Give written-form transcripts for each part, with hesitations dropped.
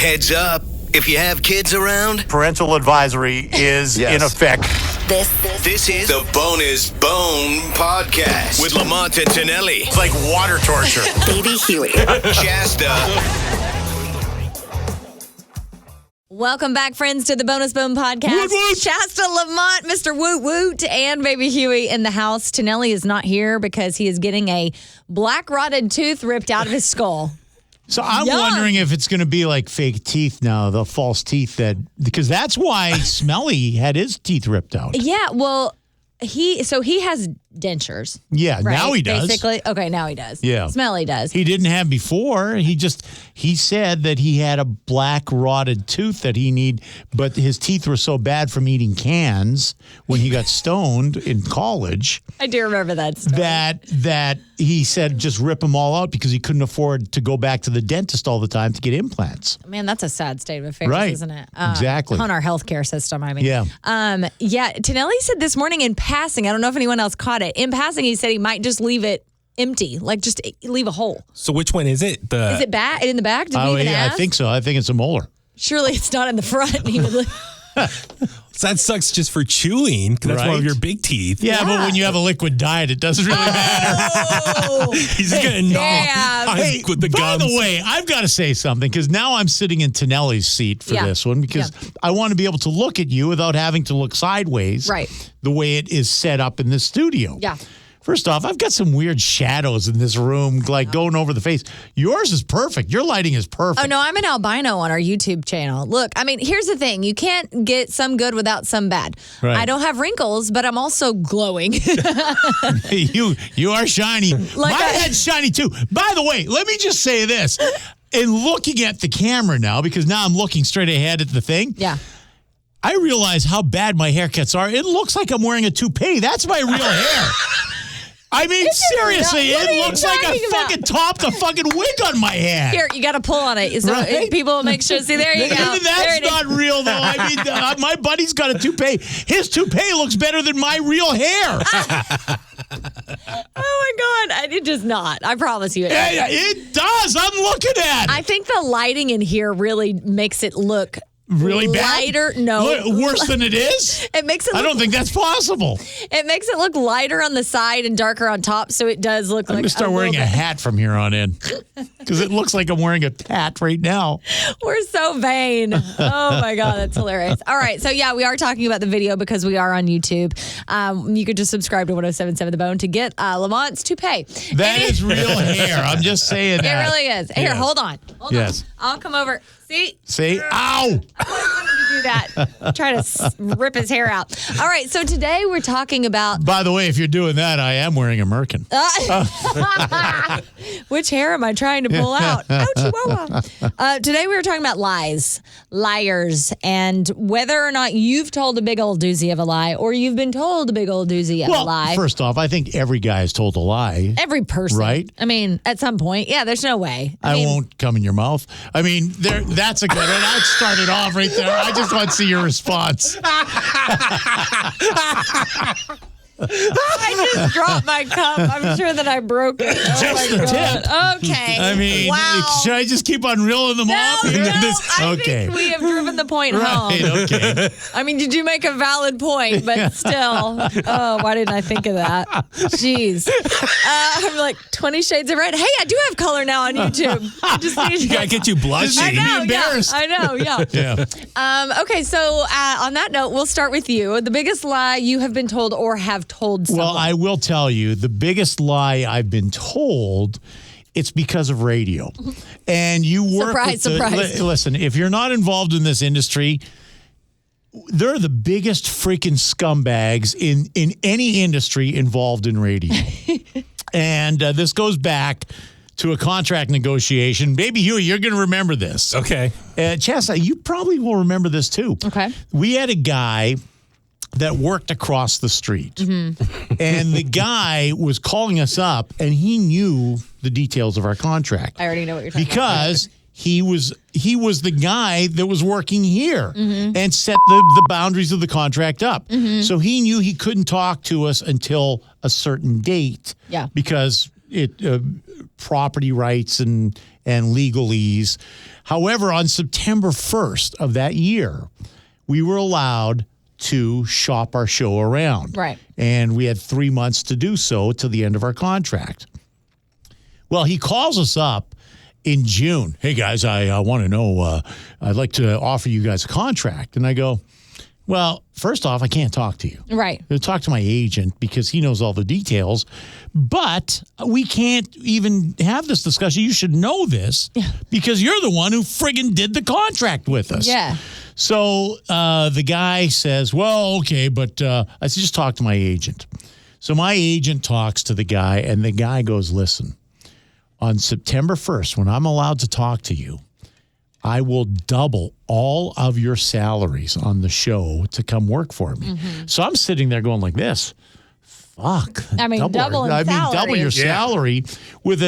Heads up, if you have kids around. Parental advisory is in effect. This is the Bone is Bone podcast with Lamont and Tonelli. It's like water torture. Baby Huey. Chasta. Welcome back, friends, to the Bonus Bone podcast. Woot woot. Shasta, Lamont, Mr. Woot Woot, and Baby Huey in the house. Tonelli is not here because he is getting a black rotted tooth ripped out of his skull. So I'm wondering if it's going to be like fake teeth now, the false teeth because that's why Smelly had his teeth ripped out. Yeah, well, he has dentures. Yeah, right? now he does. Basically, okay, now he does. Yeah. Smelly does. He didn't have before. He said that he had a black rotted tooth that he need, but his teeth were so bad from eating cans when he got stoned in college. I do remember that story. That he said just rip them all out because he couldn't afford to go back to the dentist all the time to get implants. Man, that's a sad state of affairs, Right. isn't it? Exactly. On our healthcare system, I mean. Yeah. Yeah, Tonelli said this morning in passing, I don't know if anyone else caught it. In passing, he said he might just leave it empty, like just leave a hole. So which one is it? Is it in the back? Did we even ask? I think so. I think it's a molar. Surely it's not in the front. He would So that sucks just for chewing, because that's one of Right. your big teeth. Yeah, but when you have a liquid diet, it doesn't really matter. Oh, He's just going to gnaw on Hey, with the by gums. the way, I've got to say something because now I'm sitting in Tonelli's seat for Yeah. this one because I want to be able to look at you without having to look sideways. Right. The way it is set up in this studio. Yeah. First off, I've got some weird shadows in this room, like going over the face. Yours is perfect. Your lighting is perfect. Oh, no, I'm an albino on our YouTube channel. Look, I mean, here's the thing. You can't get some good without some bad. Right. I don't have wrinkles, but I'm also glowing. You are shiny. My head's shiny too. By the way, let me just say this. In looking at the camera now, because now I'm looking straight ahead at the thing. Yeah. I realize how bad my haircuts are. It looks like I'm wearing a toupee. That's my real hair. I mean, seriously, what are it you looks like I talking about? fucking topped a fucking wig on my head. Here, you got to pull on it. So Right? people make sure. See, there you go. Even There that's it is. not real, though. I mean, my buddy's got a toupee. His toupee looks better than my real hair. Oh, my God. It does not. I promise you. Yeah, it does. I'm looking at it. I think the lighting in here really makes it look Really bad? lighter. No. Worse than it is? It makes it I look, don't think that's possible. it makes it look lighter on the side and darker on top, so it does look I'm like going to start wearing a little bit- hat from here on in because it looks like I'm wearing a hat right now. We're so vain. Oh my God, that's hilarious. All right, so yeah, we are talking about the video because we are on YouTube. You could just subscribe to 1077 The Bone to get Lamont's toupee. That is real hair. I'm just saying It that. really is. Here, Yes. hold on. Yes. I'll come over. See? Ow! I wanted to do that. Try to rip his hair out. All right, so today we're talking about By the way, if you're doing that, I am wearing a merkin. which hair am I trying to pull out? Oh, Chihuahua. Today we were talking about liars, and whether or not you've told a big old doozy of a lie or you've been told a big old doozy of a lie. First off, I think every guy has told a lie. Every person. Right? I mean, at some point. Yeah, there's no way. I mean, won't come in your mouth. I mean, that's a good one. That started off right there. I just want to see your response. I just dropped my cup. I'm sure that I broke it. Oh Just my the God. tip. Okay. I mean, wow. should I just keep on reeling them No, off? I okay. think we have driven the point Right, home. okay. I mean, did you make a valid point? But still, why didn't I think of that? Jeez. I'm like 20 Shades of Red. Hey, I do have color now on YouTube. I just need Gotta get you blushing. I know, Be embarrassed. yeah. I know, yeah. Yeah. Okay, so on that note, we'll start with you. The biggest lie you have been told or have told someone. Well, I will tell you the biggest lie I've been told. It's because of radio, and you work. Surprise. Listen, if you're not involved in this industry, they're the biggest freaking scumbags in any industry involved in radio. And this goes back to a contract negotiation. Baby Huey, you're going to remember this. Okay. Chasta, you probably will remember this too. Okay. We had a guy that worked across the street. Mm-hmm. And the guy was calling us up, and he knew the details of our contract. I already know what you're talking because he was the guy that was working here and set the boundaries of the contract up. Mm-hmm. So he knew he couldn't talk to us until a certain date. Yeah. Because property rights and legalese. However, on September 1st of that year, we were allowed to shop our show around. Right. And we had 3 months to do so to the end of our contract. Well, he calls us up in June. Hey, guys, I want to know, I'd like to offer you guys a contract. And I go, well, first off, I can't talk to you. Right. I'll talk to my agent because he knows all the details. But we can't even have this discussion. You should know this because you're the one who friggin' did the contract with us. Yeah. So the guy says, well, okay, but I said, just talk to my agent. So my agent talks to the guy, and the guy goes, listen, on September 1st, when I'm allowed to talk to you, I will double all of your salaries on the show to come work for me. Mm-hmm. So I'm sitting there going like this. Fuck. I mean, double your salary with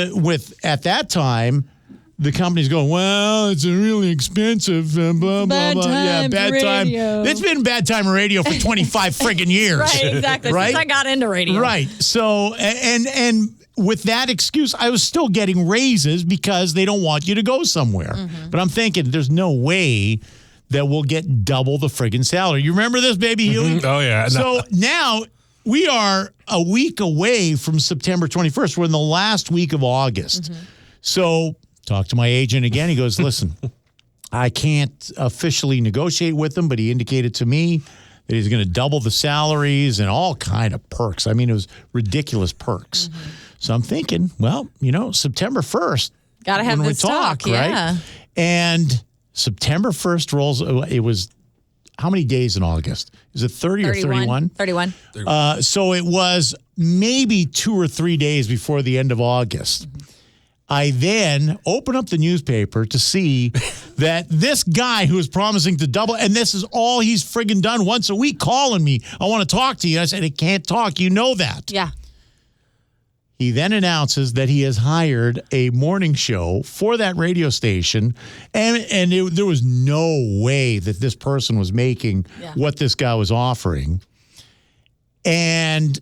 at that time, the company's going, well, it's a really expensive, blah, blah, blah. Yeah, bad time. It's been bad time radio for 25 friggin' years. Right, exactly. Right? Since I got into radio. Right. So, and with that excuse, I was still getting raises because they don't want you to go somewhere. Mm-hmm. But I'm thinking there's no way that we'll get double the friggin' salary. You remember this, Baby Huey? Mm-hmm. Oh, yeah. So now we are a week away from September 21st. We're in the last week of August. Mm-hmm. So talk to my agent again. He goes, listen, I can't officially negotiate with him, but he indicated to me that he's going to double the salaries and all kind of perks. I mean, it was ridiculous perks. Mm-hmm. So I'm thinking, well, September 1st. Got to have this talk, yeah. Right? And September 1st rolls. It was how many days in August? Is it 30 or 31? 31. So it was maybe 2 or 3 days before the end of August. Mm-hmm. I then open up the newspaper to see that this guy who was promising to double, and this is all he's friggin' done once a week, calling me. I want to talk to you. I said, I can't talk. You know that. Yeah. He then announces that he has hired a morning show for that radio station, and there was no way that this person was making what this guy was offering. And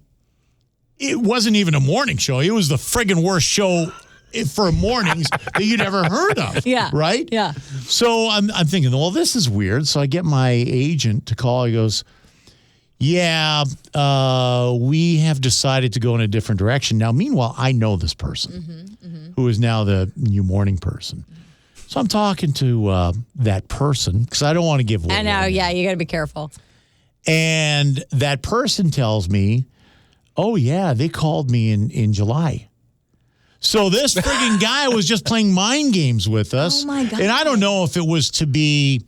it wasn't even a morning show. It was the friggin' worst show for mornings that you'd ever heard of. Yeah. Right? Yeah. So I'm thinking, well, this is weird. So I get my agent to call. He goes, yeah, we have decided to go in a different direction. Now, meanwhile, I know this person who is now the new morning person. So I'm talking to that person because I don't want to give away. I know. Yeah. You got to be careful. And that person tells me, oh, yeah, they called me in July. So this frigging guy was just playing mind games with us. Oh, my God. And I don't know if it was to be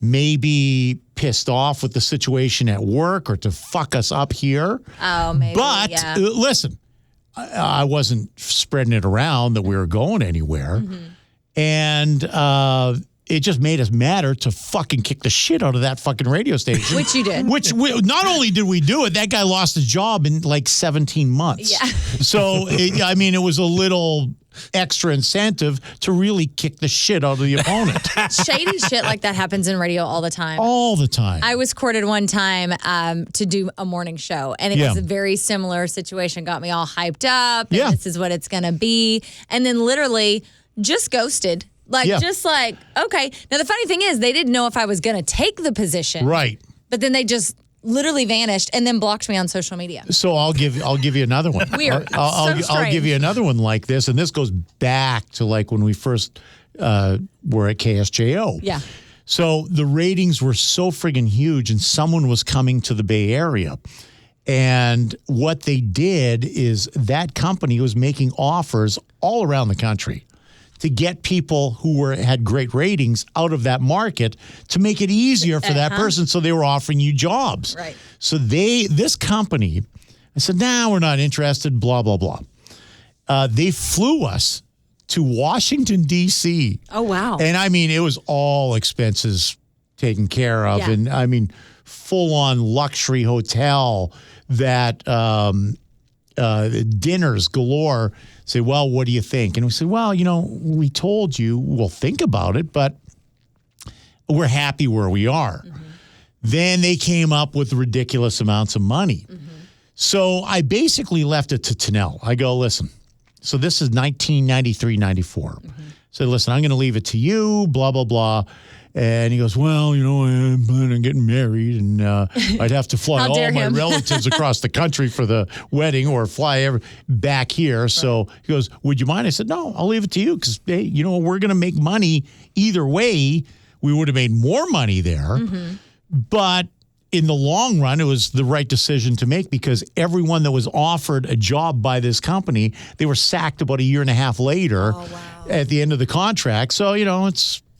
maybe pissed off with the situation at work or to fuck us up here. Oh, maybe. But listen, I wasn't spreading it around that we were going anywhere. Mm-hmm. And it just made us madder to fucking kick the shit out of that fucking radio station. Which you did. Not only did we do it, that guy lost his job in like 17 months. Yeah. So, it was a little extra incentive to really kick the shit out of the opponent. Shady shit like that happens in radio all the time. All the time. I was courted one time to do a morning show, and it was a very similar situation. Got me all hyped up, and this is what it's going to be. And then literally just ghosted. Just like, okay. Now, the funny thing is, they didn't know if I was going to take the position. Right. But then they just literally vanished and then blocked me on social media. So I'll give you another one. Weird. I'll give you another one like this, and this goes back to like when we first were at KSJO. Yeah. So the ratings were so friggin' huge, and someone was coming to the Bay Area. And what they did is that company was making offers all around the country to get people who had great ratings out of that market to make it easier for that person. So they were offering you jobs. Right. So this company, I said, we're not interested, blah, blah, blah. They flew us to Washington, D.C. Oh, wow. And it was all expenses taken care of. Yeah. And full on luxury hotel that dinners galore. Say, well, what do you think? And we said, well, we told you we'll think about it, but we're happy where we are. Mm-hmm. Then they came up with ridiculous amounts of money. Mm-hmm. So I basically left it to Tanel. I go, listen, So this is 1993, 94. So listen, I'm going to leave it to you, blah, blah, blah. And he goes, well, I'm planning on getting married, and I'd have to fly all my relatives across the country for the wedding or fly back here. Right. So he goes, would you mind? I said, no, I'll leave it to you because, hey, we're going to make money either way. We would have made more money there. But in the long run, it was the right decision to make because everyone that was offered a job by this company, they were sacked about a year and a half later at the end of the contract. So,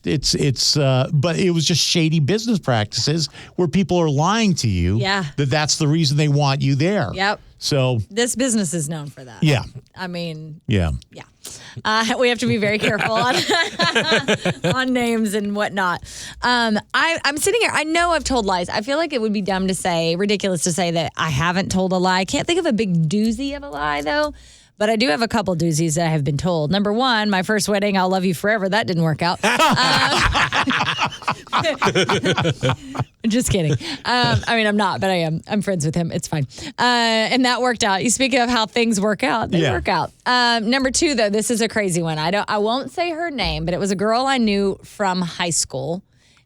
but it was just shady business practices where people are lying to you that's the reason they want you there. Yep. So this business is known for that. Yeah. I mean, yeah. We have to be very careful on names and whatnot. I'm sitting here. I know I've told lies. I feel like it would be ridiculous to say that I haven't told a lie. I can't think of a big doozy of a lie, though. But I do have a couple doozies that I have been told. Number one, my first wedding, I'll love you forever. That didn't work out. Just kidding. I'm not, but I am. I'm friends with him. It's fine. And that worked out. You speak of how things work out. They work out. Number two, though, this is a crazy one. I won't say her name, but it was a girl I knew from high school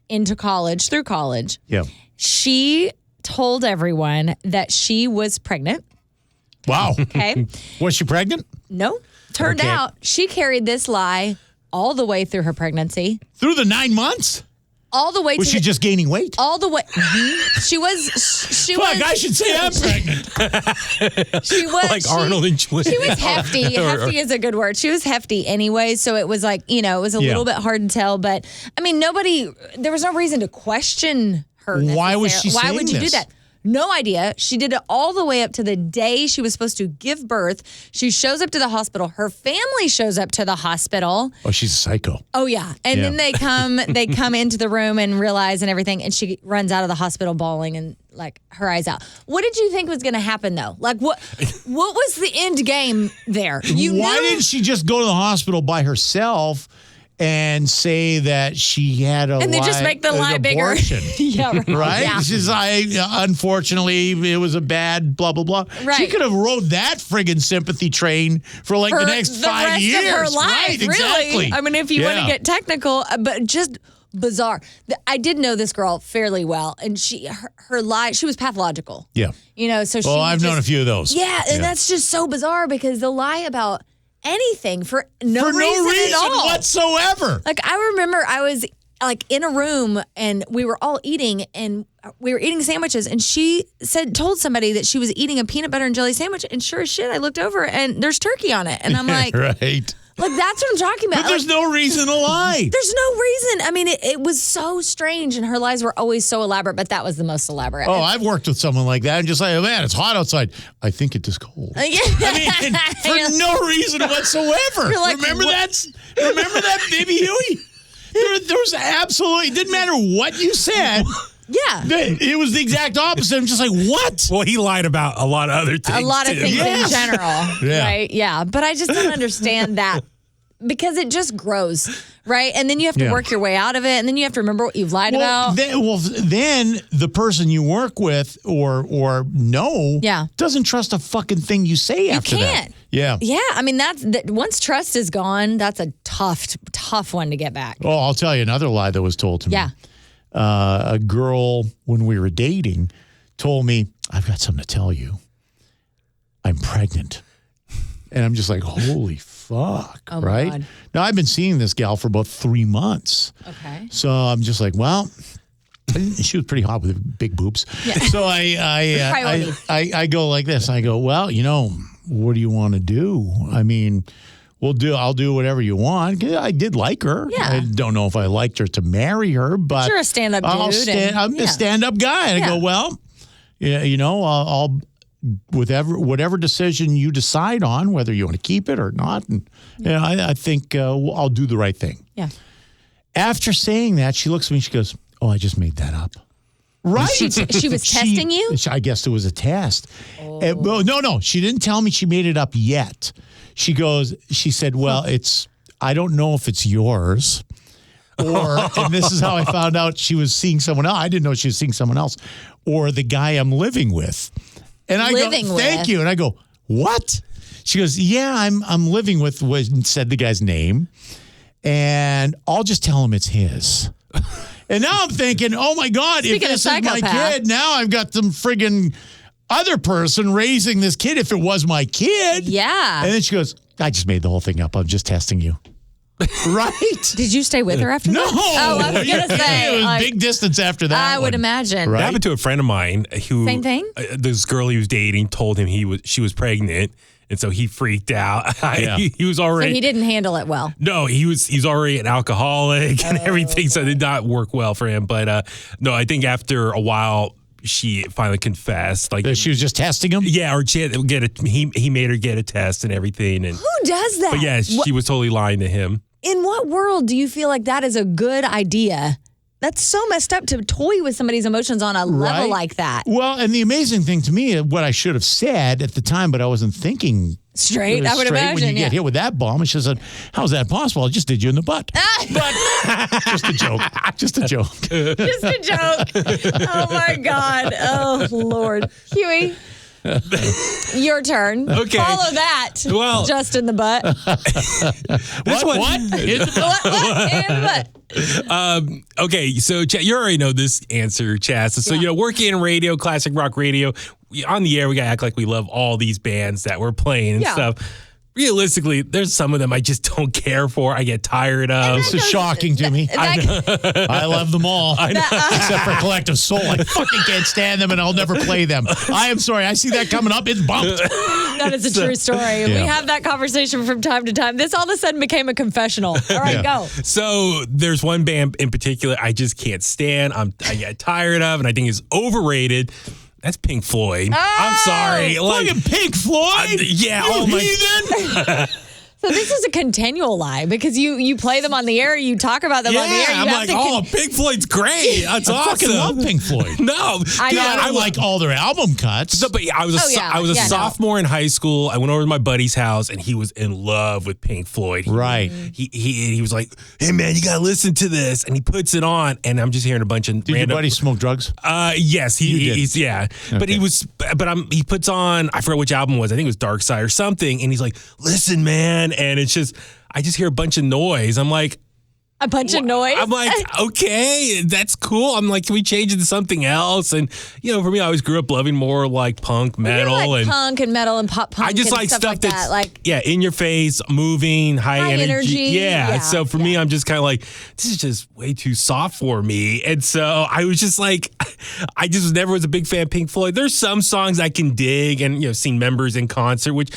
through college. Yeah. She told everyone that she was pregnant. Wow. Okay. Was she pregnant? No. Turned out she carried this lie all the way through her pregnancy. Through the 9 months? All the way Was she just gaining weight? All the way. She was. I should say I'm pregnant. She was. Like Arnold and Schwarzenegger. She was hefty. Hefty is a good word. She was hefty anyway. So it was like, it was a little bit hard to tell. But I mean, there was no reason to question her. Why was she saying Why would you do that? No idea. She did it all the way up to the day she was supposed to give birth. She shows up to the hospital. Her family shows up to the hospital. Oh, she's a psycho. Oh, yeah. And then they come into the room and realize and everything, and she runs out of the hospital bawling and like her eyes out. What did you think was going to happen though? Like what was the end game there? Why didn't she just go to the hospital by herself and say that she had and they just make the lie bigger? Yeah, right. Yeah. She's like, unfortunately, it was a bad blah blah blah. Right. She could have rode that friggin' sympathy train for like the next 5 years. Of her life, right? really. Exactly. I mean, if you want to get technical, but just bizarre. I did know this girl fairly well, and her lie, she was pathological. Yeah. So well, I've known a few of those. Yeah, and that's just so bizarre because they'll lie about anything for no reason at all whatsoever. Like I remember I was like in a room and we were all eating and we were eating sandwiches and she told somebody that she was eating a peanut butter and jelly sandwich and sure as shit I looked over and there's turkey on it and I'm like right. Like, that's what I'm talking about. But there's no reason to lie. There's no reason. I mean, it was so strange, and her lies were always so elaborate, but that was the most elaborate. Oh, I've worked with someone like that and just like, oh, man, it's hot outside. I think it is cold. Yeah. I mean, for no reason whatsoever. Like, remember that Baby Huey? There was absolutely, it didn't matter what you said. Yeah. It was the exact opposite. I'm just like, what? Well, he lied about a lot of other things. A lot of things in general. Yeah. Right? Yeah. But I just don't understand that because it just grows, right? And then you have to work your way out of it. And then you have to remember what you've lied about. Then the person you work with or know doesn't trust a fucking thing you say after that. You can't. Yeah. Yeah. I mean, once trust is gone, that's a tough one to get back. Oh, I'll tell you another lie that was told to me. Yeah. A girl, when we were dating, told me, I've got something to tell you. I'm pregnant. And I'm just like, holy fuck, oh right? God. Now, I've been seeing this gal for about 3 months. Okay. So I'm just like, well, she was pretty hot with big boobs. Yeah. So I go like this. I go, well, what do you want to do? I mean, I'll do whatever you want. I did like her. Yeah. I don't know if I liked her to marry her, but you're a stand-up dude. I'm a stand-up guy. And I go, well, I'll whatever decision you decide on, whether you want to keep it or not, and I think I'll do the right thing. Yeah. After saying that, she looks at me and she goes, "Oh, I just made that up." Right? She was testing you? I guess it was a test. Oh. No, she didn't tell me she made it up yet. She said, well, I don't know if it's yours. And this is how I found out she was seeing someone else. I didn't know she was seeing someone else. Or the guy I'm living with. And I go, thank you. And I go, what? She goes, yeah, I'm living with, said the guy's name, and I'll just tell him it's his. And now I'm thinking, oh my God, if this is my kid, now I've got some friggin' other person raising this kid if it was my kid. Yeah. And then she goes, I just made the whole thing up. I'm just testing you. Right? Did you stay with her after No. that? Oh, I was going to say. It was like, big distance after that. I would imagine. Right? That happened to a friend of mine who. Same thing? This girl he was dating told him she was pregnant. And so he freaked out. He was already. So he didn't handle it well. No, he's already an alcoholic and everything. So it did not work well for him. But no, I think after a while, she finally confessed. Like that she was just testing him? Yeah, or she had to get he made her get a test and everything. And, who does that? But yeah, she was totally lying to him. In what world do you feel like that is a good idea? That's so messed up to toy with somebody's emotions on a level like that. Well, and the amazing thing to me, what I should have said at the time, but I wasn't thinking straight. I would imagine. When you get hit with that bomb, she said, "How's that possible? I just did you in the butt." But just a joke. Just a joke. Just a joke. Oh my God. Oh Lord, Huey. Your turn. Okay. Follow that. Well, just in the butt. What? In the butt. Okay, so you already know this answer, Chasta. So, working in radio, classic rock radio, on the air, we got to act like we love all these bands that we're playing and stuff. Realistically, there's some of them I just don't care for. I get tired of. This is shocking to me. I love them all. Except for Collective Soul. I fucking can't stand them and I'll never play them. I am sorry. I see that coming up. It's bumped. That is a true story. We have that conversation from time to time. This all of a sudden became a confessional. All right, go. So there's one band in particular I just can't stand. I get tired of and I think is overrated. That's Pink Floyd. I'm sorry. Fucking Pink Floyd? Yeah. You oh my. So this is a continual lie because you play them on the air, you talk about them on the air. I'm like, Pink Floyd's great. That's awesome. I fucking love Pink Floyd. No, I like all their album cuts. So, but I was a sophomore in high school. I went over to my buddy's house and he was in love with Pink Floyd. Right. He was like, "Hey man, you gotta listen to this," and he puts it on, and I'm just hearing a bunch of. Did your buddy smoke drugs? Yes, he's yeah. Okay. But he puts on. I forgot which album it was. I think it was Dark Side or something, and he's like, "Listen, man." And it's just, I just hear a bunch of noise. I'm like, a bunch of noise? I'm like, okay, that's cool. I'm like, can we change it to something else? And, for me, I always grew up loving more like punk, metal. Like punk and metal and pop punk. I just like stuff like that's, that. in your face, moving, high energy. Yeah. So for me, I'm just kind of like, this is just way too soft for me. And so I was just like, I just never was a big fan of Pink Floyd. There's some songs I can dig and, seen members in concert, which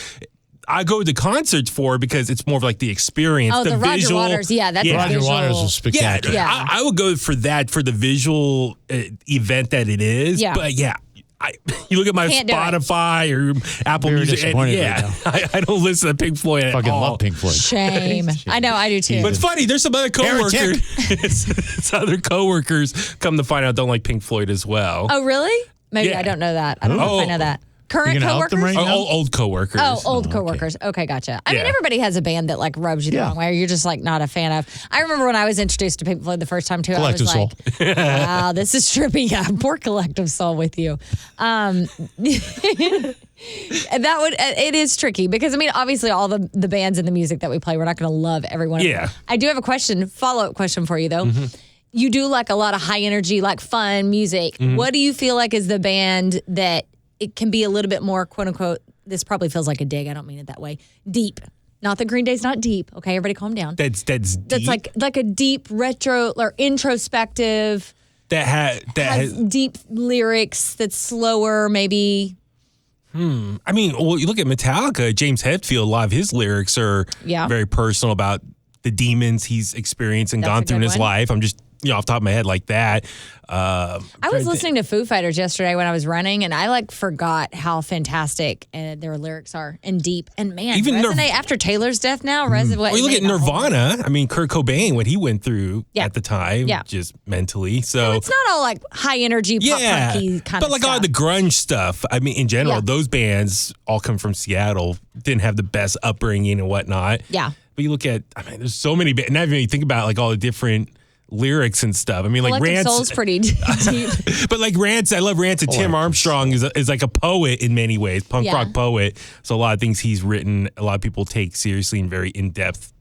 I go to concerts for because it's more of like the experience, the Roger visual. Waters, that's Roger visual. Waters was spectacular. Yeah. I would go for that for the visual event that it is. Yeah. But you look at my Spotify or Apple Very Music. disappointed I don't listen to Pink Floyd at all. Fucking love Pink Floyd. Shame. I know, I do too. But it's funny. There's some other coworkers. Other coworkers come to find out don't like Pink Floyd as well. Oh, really? Maybe Yeah. I don't know that. I don't know if I know that. Current coworkers? Right now? Old coworkers. Oh, old coworkers. Okay, gotcha. I mean, everybody has a band that like rubs you the wrong way, or you're just like not a fan of. I remember when I was introduced to Pink Floyd the first time too. Collective I was like, "Wow, this is trippy." Yeah, poor Collective Soul with you. It is tricky because I mean, obviously, all the bands and the music that we play, we're not going to love every one of them. I do have a follow-up question for you though. Mm-hmm. You do like a lot of high energy, like fun music. Mm-hmm. What do you feel like is the band that it can be a little bit more, quote unquote, this probably feels like a dig, I don't mean it that way, deep. Not that Green Day's not deep. Okay, everybody calm down. That's deep. That's like a deep retro or introspective. That has deep lyrics that's slower, maybe. I mean, well, you look at Metallica, James Hetfield, a lot of his lyrics are very personal about the demons he's experienced and gone through in his life. I'm just off the top of my head like that. I was listening to Foo Fighters yesterday when I was running, and I forgot how fantastic their lyrics are and deep. And man, even resonate after Taylor's death now. Well, you look at Nirvana. I mean, Kurt Cobain, what he went through at the time, just mentally. So it's not all like high energy, pop punky kind of stuff. But like all the grunge stuff. I mean, in general, those bands all come from Seattle. Didn't have the best upbringing and whatnot. Yeah. But you look at, I mean, there's so many bands. Now, when you think about like all the different lyrics and stuff. I mean, like Collective Rance. Soul's pretty deep. But like Rance, I love Rance, and Tim Armstrong is like a poet in many ways, punk rock poet. So a lot of things he's written, a lot of people take seriously and very in depth.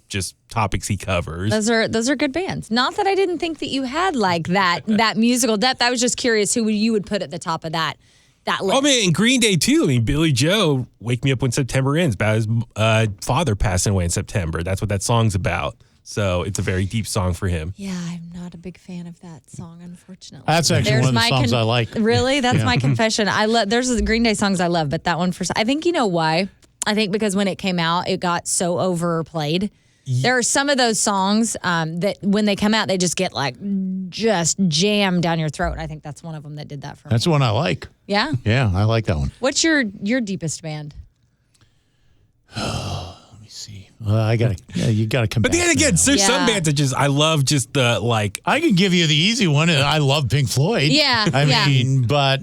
Just topics he covers. Those are good bands. Not that I didn't think that you had like that musical depth. I was just curious who you would put at the top of that list. Oh man, and Green Day too. I mean, Billy Joe, "Wake Me Up When September Ends," about his father passing away in September. That's what that song's about. So it's a very deep song for him. Yeah, I'm not a big fan of that song, unfortunately. That's actually one of the songs I like. Really? That's my confession. There's the Green Day songs I love, but that one I think you know why? I think because when it came out, it got so overplayed. There are some of those songs that when they come out, they just get just jammed down your throat. I think that's one of them that did that for me. That's the one I like. Yeah? Yeah, I like that one. What's your deepest band? Let me see. You got to come back. But then again, there's some bands that I love just the like. I can give you the easy one. I love Pink Floyd. Yeah. I mean, but.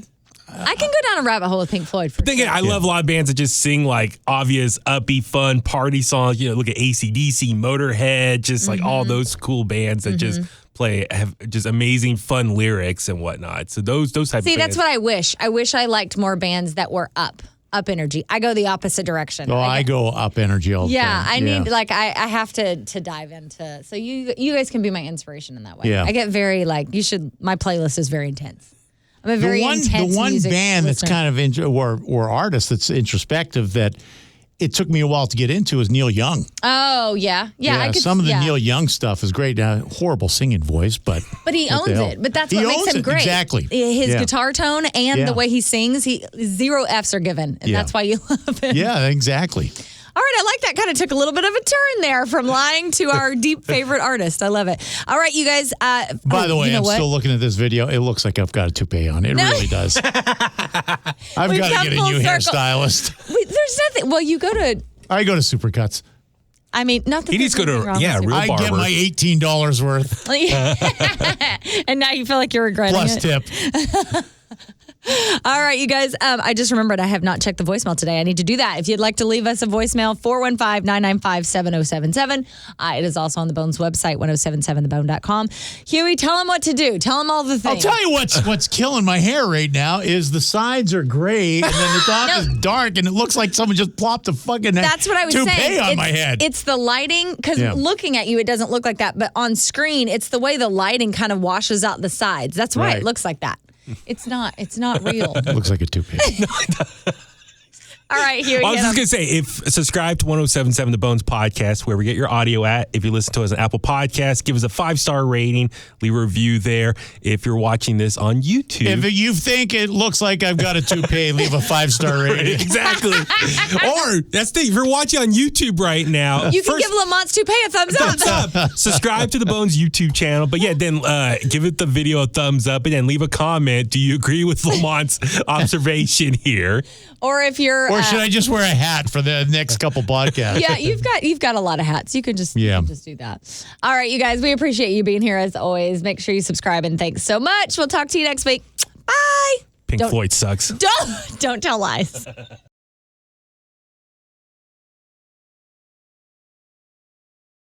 I can go down a rabbit hole with Pink Floyd for sure. I love a lot of bands that just sing like obvious, upbeat, fun party songs. Look at AC/DC, Motorhead, just like all those cool bands that just have just amazing, fun lyrics and whatnot. So those type of bands. See, that's what I wish. I wish I liked more bands that were up energy. I go the opposite direction. Oh, I go up energy all the time. Yeah, I need I have to dive into. So you guys can be my inspiration in that way. Yeah. I get very my playlist is very intense. I'm a very intense the one music band listener. that's kind of or artist that's introspective that it took me a while to get into is Neil Young. Oh yeah. I could, some of the Neil Young stuff is great. Horrible singing voice, but he owns it. But that's what makes him great. Exactly. His guitar tone and the way he sings, zero F's are given, and that's why you love him. Yeah, exactly. All right, I like that. Kind of took a little bit of a turn there from lying to our deep favorite artist. I love it. All right, you guys. By the way, I'm still looking at this video. It looks like I've got a toupee on. It really does. I've got to get a new hairstylist. There's nothing. Well, you go to. I go to Supercuts. I mean, not that he needs to go to real I barber. get my $18 worth. And now you feel like you're regretting plus it. tip. All right, you guys. I just remembered I have not checked the voicemail today. I need to do that. If you'd like to leave us a voicemail, 415-995-7077. It is also on the Bones website, 1077thebone.com. Huey, tell them what to do. Tell them all the things. I'll tell you what's killing my hair right now is the sides are gray and then the top is dark and it looks like someone just plopped a fucking That's what I was toupee saying. on my head. It's the lighting, because looking at you, it doesn't look like that. But on screen, it's the way the lighting kind of washes out the sides. That's why it looks like that. It's not real. It looks like a toupee. All right, Huey. I was just going to say, subscribe to 1077 The Bones podcast, where we get your audio at. If you listen to us on Apple Podcasts, give us a 5-star rating, leave a review there. If you're watching this on YouTube. If you think it looks like I've got a toupee, leave a 5-star rating. Exactly. Or, that's the thing, if you're watching on YouTube right now. You can give Lamont's toupee a thumbs up. Subscribe to the Bones YouTube channel. But yeah, then give it the video a thumbs up and then leave a comment. Do you agree with Lamont's observation here? Or if you're... Or should I just wear a hat for the next couple podcasts? Yeah, you've got a lot of hats. You can just do that. All right, you guys, we appreciate you being here as always. Make sure you subscribe and thanks so much. We'll talk to you next week. Bye. Pink Floyd sucks. Don't tell lies.